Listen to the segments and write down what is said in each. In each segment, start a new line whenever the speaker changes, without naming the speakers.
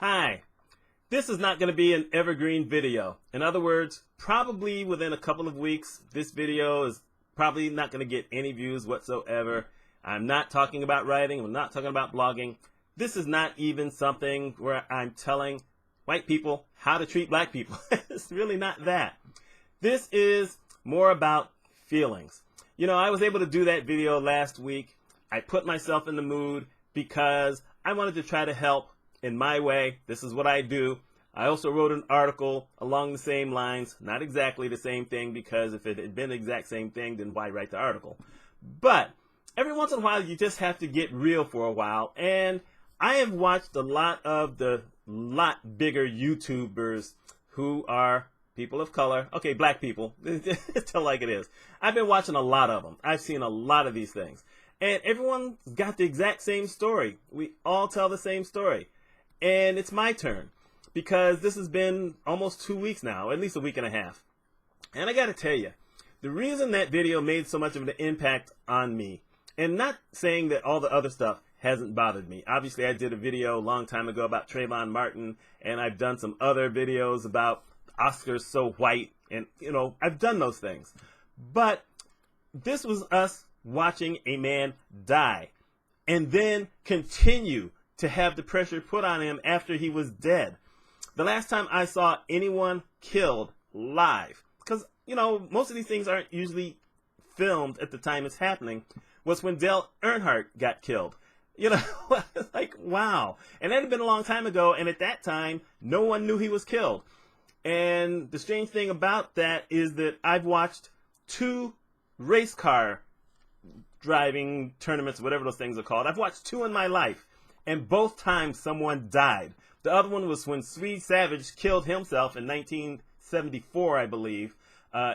Hi, this is not going to be an evergreen video. In other words, probably within a couple of weeks, this video is probably not going to get any views whatsoever. I'm not talking about writing. I'm not talking about blogging. This is not even something where I'm telling white people how to treat black people. It's really not that. This is more about feelings. You know, I was able to do that video last week. I put myself in the mood because I wanted to try to help in my way. This is what I do. I also wrote an article along the same lines, not exactly the same thing, because if it had been the exact same thing, then why write the article? But every once in a while, you just have to get real for a while. And I have watched a lot of the lot bigger YouTubers who are people of color. Okay, black people. Tell like it is. I've been watching a lot of them. I've seen a lot of these things. And everyone's got the exact same story. We all tell the same story. And it's my turn, because this has been almost 2 weeks now, at least a week and a half. And I got to tell you, the reason that video made so much of an impact on me, and not saying that all the other stuff hasn't bothered me. Obviously, I did a video a long time ago about Trayvon Martin, and I've done some other videos about Oscars so white, and, you know, I've done those things. But this was us watching a man die, and then continue to have the pressure put on him after he was dead. The last time I saw anyone killed live, because, you know, most of these things aren't usually filmed at the time it's happening, was when Dale Earnhardt got killed. You know, like, wow. And that had been a long time ago, and at that time, no one knew he was killed. And the strange thing about that is that I've watched 2 race car driving tournaments, whatever those things are called. I've watched 2 in my life, and both times someone died. The other one was when Swede Savage killed himself in 1974, I believe,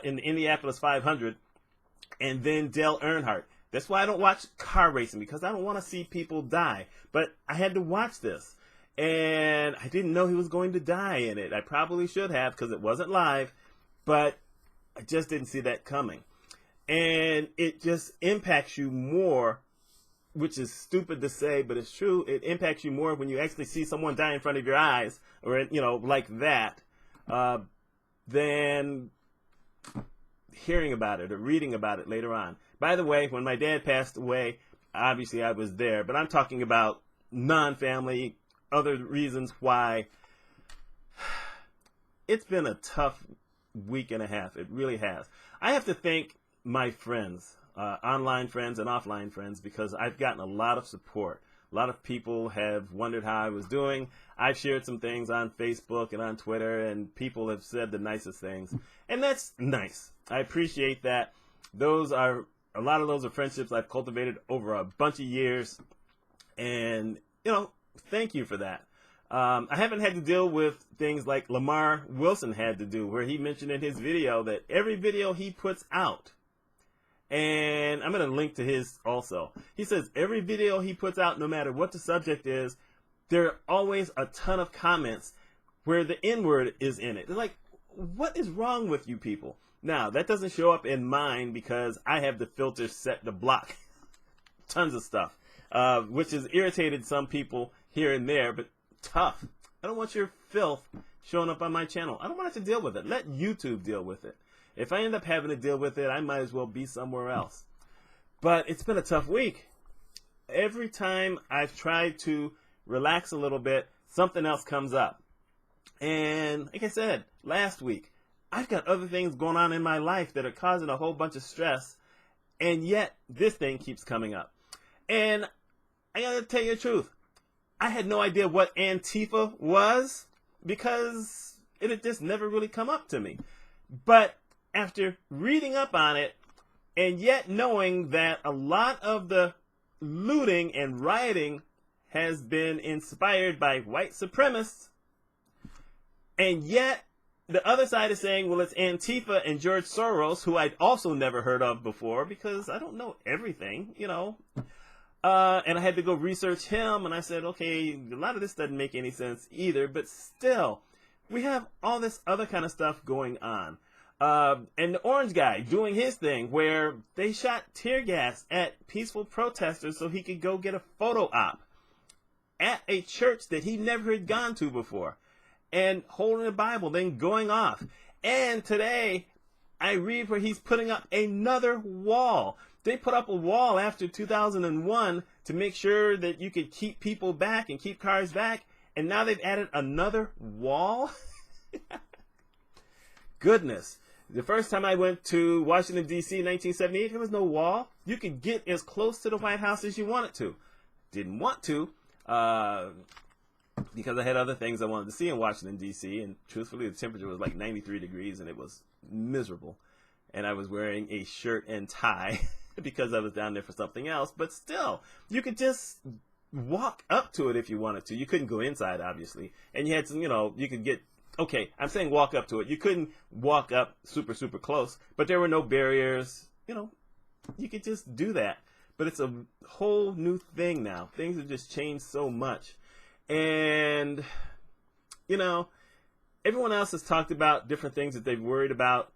in the Minneapolis 500, and then Dale Earnhardt. That's why I don't watch car racing, because I don't want to see people die. But I had to watch this, and I didn't know he was going to die in it. I probably should have, because it wasn't live, but I just didn't see that coming. And it just impacts you more, which is stupid to say, but it's true. It impacts you more when you actually see someone die in front of your eyes, or, you know, like that, than hearing about it or reading about it later on. By the way, when my dad passed away, obviously I was there, but I'm talking about non-family, other reasons why. It's been a tough week and a half. It really has. I have to thank my friends, online friends and offline friends, because I've gotten a lot of support. A lot of people have wondered how I was doing. I've shared some things on Facebook and on Twitter, and people have said the nicest things. And that's nice. I appreciate that. A lot of those are friendships I've cultivated over a bunch of years. And, you know, thank you for that. I haven't had to deal with things like Lamar Wilson had to do, where he mentioned in his video that every video he puts out, and I'm going to link to his also. He says every video he puts out, no matter what the subject is, there are always a ton of comments where the N-word is in it. It's like, what is wrong with you people? Now, that doesn't show up in mine because I have the filters set to block tons of stuff, which has irritated some people here and there, but tough. I don't want your filth showing up on my channel. I don't want to have to deal with it. Let YouTube deal with it. If I end up having to deal with it, I might as well be somewhere else. But it's been a tough week. Every time I've tried to relax a little bit, something else comes up. And like I said, last week, I've got other things going on in my life that are causing a whole bunch of stress, and yet this thing keeps coming up. And I gotta tell you the truth, I had no idea what Antifa was, because it had just never really come up to me. But after reading up on it, and yet knowing that a lot of the looting and rioting has been inspired by white supremacists, and yet the other side is saying, well, it's Antifa and George Soros, who I'd also never heard of before, because I don't know everything, you know. And I had to go research him, and I said, okay, a lot of this doesn't make any sense either, but still, we have all this other kind of stuff going on. And the orange guy doing his thing, where they shot tear gas at peaceful protesters so he could go get a photo op. at a church that he never had gone to before, and holding a Bible, then going off. And today, I read where he's putting up another wall. They put up a wall after 2001 to make sure that you could keep people back and keep cars back, and now they've added another wall? Goodness. The first time I went to Washington, D.C. in 1978, there was no wall. You could get as close to the White House as you wanted to. Didn't want to, because I had other things I wanted to see in Washington, D.C., and truthfully, the temperature was like 93 degrees, and it was miserable. And I was wearing a shirt and tie because I was down there for something else. But still, you could just walk up to it if you wanted to. You couldn't go inside, obviously. And you had some, you could get, okay, I'm saying walk up to it. You couldn't walk up super, super close, but there were no barriers. You could just do that. But it's a whole new thing now. Things have just changed so much. And, everyone else has talked about different things that they've worried about.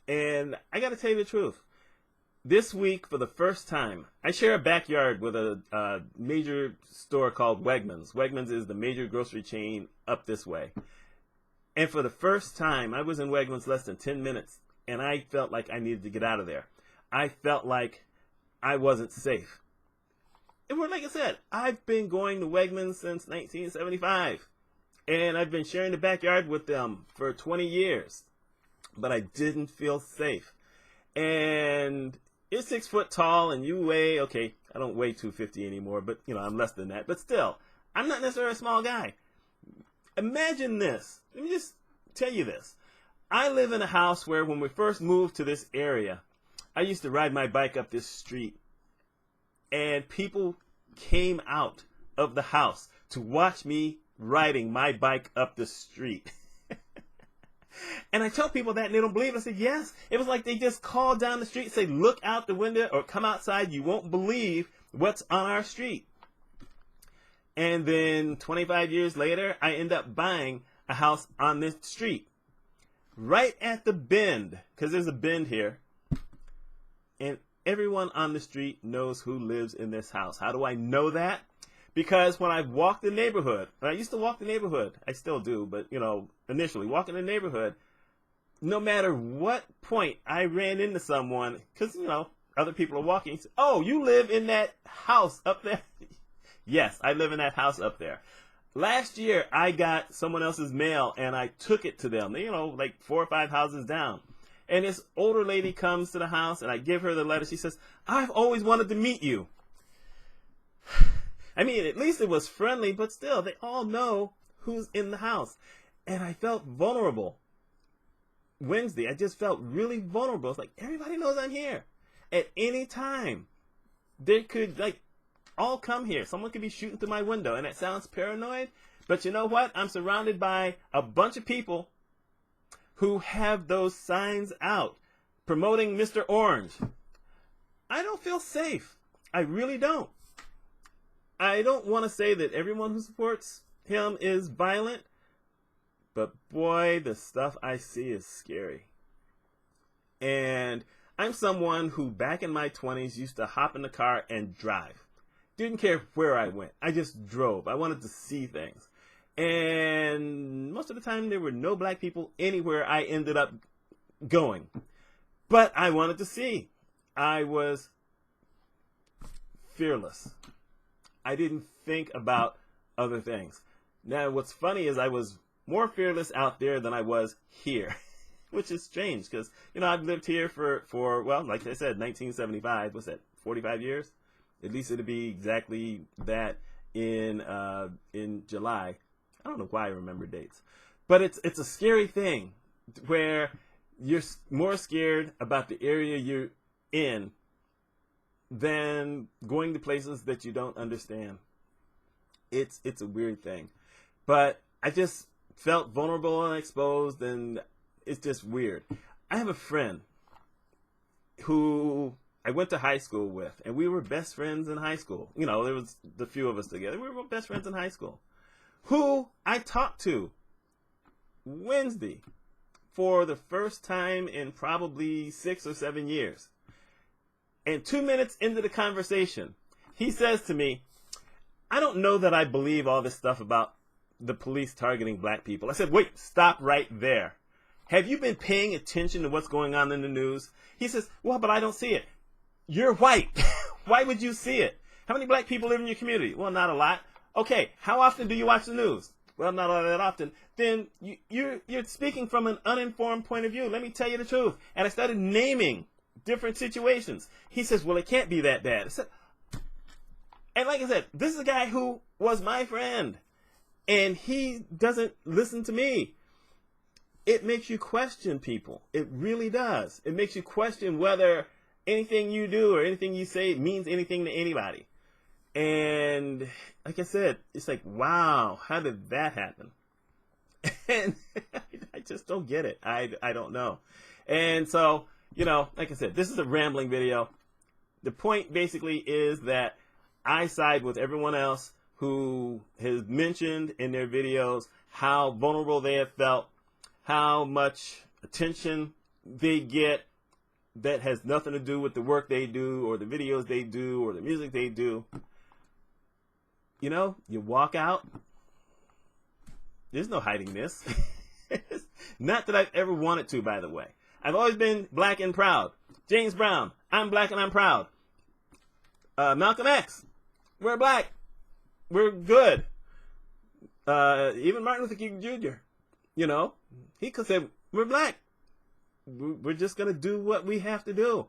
And I got to tell you the truth. This week, for the first time, I share a backyard with a major store called Wegmans. Wegmans is the major grocery chain up this way. And for the first time, I was in Wegmans less than 10 minutes, and I felt like I needed to get out of there. I felt like I wasn't safe. And like I said, I've been going to Wegmans since 1975, and I've been sharing the backyard with them for 20 years, but I didn't feel safe. And you're 6 foot tall, and you weigh, okay, I don't weigh 250 anymore, but, I'm less than that. But still, I'm not necessarily a small guy. Imagine this. Let me just tell you this. I live in a house where when we first moved to this area, I used to ride my bike up this street, and people came out of the house to watch me riding my bike up the street. And I tell people that, and they don't believe it. I say, yes. It was like they just called down the street and say, look out the window or come outside. You won't believe what's on our street. And then 25 years later, I end up buying a house on this street, right at the bend, because there's a bend here. And everyone on the street knows who lives in this house. How do I know that? Because when I walk the neighborhood, and I used to walk the neighborhood, I still do, but, initially, walking the neighborhood, no matter what point I ran into someone, because, other people are walking, say, oh, you live in that house up there? Yes, I live in that house up there. Last year, I got someone else's mail, and I took it to them, like 4 or 5 houses down. And this older lady comes to the house, and I give her the letter. She says, I've always wanted to meet you. I mean, at least it was friendly, but still, they all know who's in the house. And I felt vulnerable. Wednesday, I just felt really vulnerable. It's like, everybody knows I'm here. At any time, they could, all come here. Someone could be shooting through my window, and that sounds paranoid. But you know what? I'm surrounded by a bunch of people who have those signs out promoting Mr. Orange. I don't feel safe. I really don't. I don't want to say that everyone who supports him is violent, but boy, the stuff I see is scary. And I'm someone who back in my 20s used to hop in the car and drive. Didn't care where I went. I just drove. I wanted to see things. And most of the time there were no black people anywhere I ended up going. But I wanted to see. I was fearless. I didn't think about other things. Now, what's funny is I was more fearless out there than I was here, which is strange because, I've lived here for well, like I said, 1975. What's that, 45 years? At least it'll be exactly that in July. I don't know why I remember dates. But it's a scary thing where you're more scared about the area you're in than going to places that you don't understand. It's a weird thing. But I just felt vulnerable and exposed, and it's just weird. I have a friend who I went to high school with, and we were best friends in high school. There was the few of us together. We were best friends in high school. Who I talked to Wednesday for the first time in probably 6 or 7 years. And 2 minutes into the conversation, he says to me, I don't know that I believe all this stuff about the police targeting black people. I said, wait, stop right there. Have you been paying attention to what's going on in the news? He says, well, but I don't see it. You're white. Why would you see it? How many black people live in your community? Well, not a lot. Okay, how often do you watch the news? Well, not all that often. Then you're speaking from an uninformed point of view. Let me tell you the truth. And I started naming different situations. He says, well, it can't be that bad. I said, and like I said, this is a guy who was my friend, and he doesn't listen to me. It makes you question people. It really does. It makes you question whether anything you do or anything you say means anything to anybody. And like I said, it's like, wow, how did that happen? And I just don't get it. I don't know. And so, you know, like I said, this is a rambling video. The point basically is that I side with everyone else who has mentioned in their videos how vulnerable they have felt, how much attention they get that has nothing to do with the work they do or the videos they do or the music they do. You know, you walk out. There's no hiding this. Not that I've ever wanted to, by the way. I've always been black and proud. James Brown, I'm black and I'm proud. Malcolm X, we're black. We're good. Even Martin Luther King Jr., you know, he could say, we're black. We're just going to do what we have to do.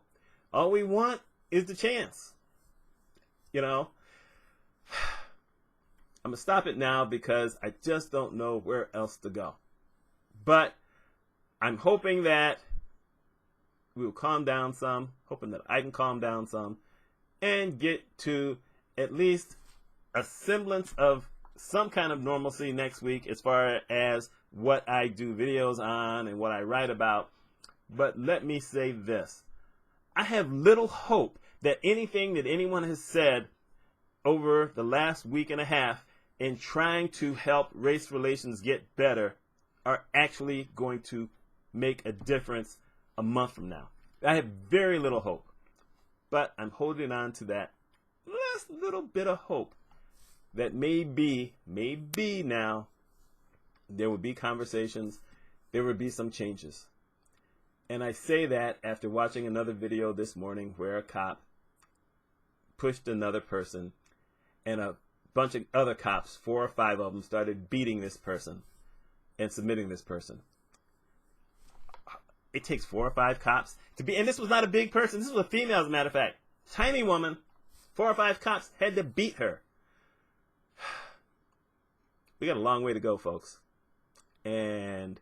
All we want is the chance. You know, I'm going to stop it now because I just don't know where else to go. But I'm hoping that we will calm down some, hoping that I can calm down some and get to at least a semblance of some kind of normalcy next week as far as what I do videos on and what I write about. But let me say this. I have little hope that anything that anyone has said over the last week and a half in trying to help race relations get better are actually going to make a difference a month from now. I have very little hope, but I'm holding on to that last little bit of hope that maybe now there will be conversations, there will be some changes. And I say that after watching another video this morning where a cop pushed another person and a bunch of other cops, 4 or 5 of them, started beating this person and submitting this person. It takes 4 or 5 cops to be, and this was not a big person. This was a female, as a matter of fact. Tiny woman. 4 or 5 cops had to beat her. We got a long way to go, folks. And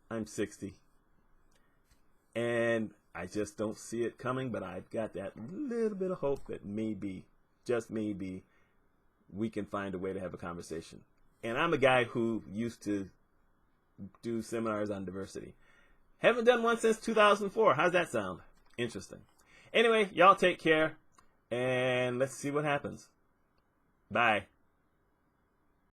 I'm 60. And I just don't see it coming, but I've got that little bit of hope that maybe, just maybe, we can find a way to have a conversation. And I'm a guy who used to do seminars on diversity. Haven't done one since 2004. How's that sound? Interesting. Anyway, y'all take care, and let's see what happens. Bye.